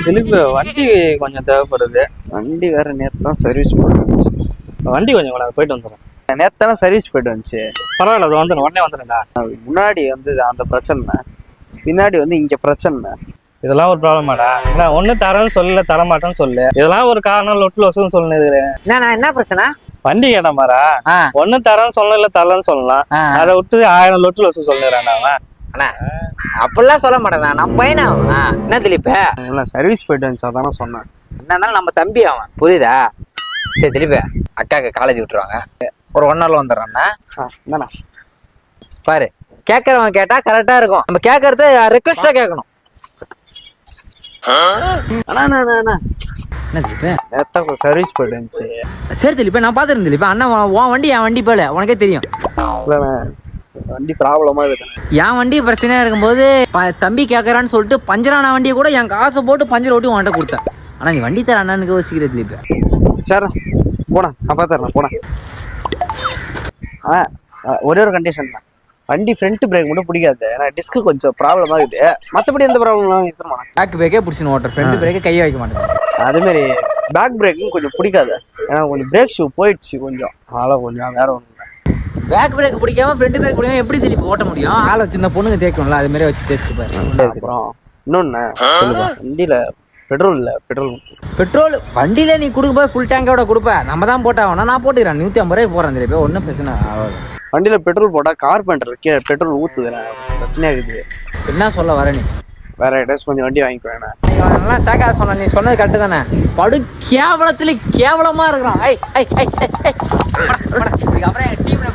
திலீப் வண்டி கொஞ்சம் தேவைப்படுது. வண்டி வேற நேற்று தான் சர்வீஸ் போயிட்டு வந்துச்சு. வண்டி கொஞ்சம் கூட போயிட்டு வந்துடுறேன். நேற்று தானே சர்வீஸ் போயிட்டு வந்துச்சு. பரவாயில்ல, அது வந்துடும், உடனே வந்துடும்டா. முன்னாடி வந்து அந்த பிரச்சனை, பின்னாடி வந்து இங்க பிரச்சனை. இதெல்லாம் ஒரு ப்ராப்ளமாடா? நான் ஒண்ணு தரேன்னு சொல்லல, தர மாட்டேன்னு சொல்லு. இதெல்லாம் ஒரு காரணம் லொட்டு லொசுன்னு சொல்லுது. என்ன பிரச்சனை? வண்டி கேட்டமாரா? ஒண்ணு தரேன்னு சொல்லல, இல்ல தரலன்னு சொல்லலாம். அதை விட்டு 1000 லொட்டு லொசு சொல்லுறான் அவன். அண்ணா அப்படிலாம் சொல்ல மாட்டேண்ணா, நம்ம பையனா அவன். என்ன திலீப் சர்வீஸ் போயிட்டு வந்துச்சு, அதானே சொன்னேன். என்ன இருந்தாலும் நம்ம தம்பி அவன், புரியுதா? சரி திலீப், அக்காக்கு காலேஜ் விட்டுருவாங்க, ஒரு 1 ஹவர்ல வந்துடுறான்னா. என்னண்ணா பாரு, கேட்கறவன் கேட்டா கரெக்டா இருக்கும். நம்ம கேட்கறத ரெக்வஸ்டா கேட்கணும். என்ன திலீப் நேற்று சர்வீஸ் போயிட்டு வந்துச்சு. சரி திலீப், நான் பாத்துருந்தேன் திலீப். அண்ணா உன் வண்டி என் வண்டி போல உனக்கே தெரியும். வண்டி ப்ராப்ளமா இருக்கு. என் வண்டி பிரச்சனையா இருக்கும்போது தம்பி கேட்கறான்னு சொல்லிட்டு பஞ்சரான வண்டியை கூட என் காசை போட்டு பஞ்சர் ஓட்டி உன்கிட்ட கொடுத்தேன். ஆனா நீ வண்டி தர அண்ணனுக்கு யோசிக்கிற திலீப். சரி போனா, நான் பார்த்துறேன் போனேன். ஒரே ஒரு கண்டிஷன் தான், வண்டி ஃப்ரண்ட் பிரேக் மட்டும் பிடிக்காது. ஏன்னா டிஸ்க் கொஞ்சம் ப்ராப்ளம் ஆகுது, மற்றபடி எந்த ப்ராப்ளம் இருக்கிற பேக் பிரேக்கே பிடிச்சின்னு ஓட்டுற, ஃப்ரண்ட் பிரேக்கே கையை வைக்க மாட்டேன். அதேமாரி பேக் பிரேக்கும் கொஞ்சம் பிடிக்காது. ஏன்னா கொஞ்சம் பிரேக் ஷூ போயிடுச்சு கொஞ்சம், அதனால கொஞ்சம் வேற ஒன்று. பேக் பிரேக் பிடிக்காம ஃப்ரண்ட் பிரேக் பிடிக்காம எப்படி திருப்பி ஓட்ட முடியும்? ஆளை வச்சு இந்த பொண்ணுங்க தேய்க்கும்ல, அது மாதிரி வச்சு தேய்ச்சி பாரு. அப்புறம் இன்னொன்னு வண்டியில பெட்ரோல் இல்லை, பெட்ரோல் வண்டியில நீ கொடுக்க போய் ஃபுல் டேங்கோட கொடுப்ப, நம்ம தான் போட்டாகணும். நான் போட்டுக்கிறேன், 150 ரூபாய்க்கு போறேன் திருப்பி, ஒன்றும் பிரச்சனை ஆகாது. வண்டியில பெட்ரோல் போட்டா கார்பெண்டர் கீழே பெட்ரோல் ஊத்துது, பிரச்சனையா இருக்குது. என்ன சொல்ல வர நீ? வேற ஏதாச்சும் கொஞ்சம் வண்டி வாங்கிக்கோ. வேணாம் நல்லா சேக்கா சொன்ன, நீ சொன்னது கரெக்டு தானே. படு கேவலத்துல கேவலமா இருக்கிறான். அப்புறம் எங்க டீம்ல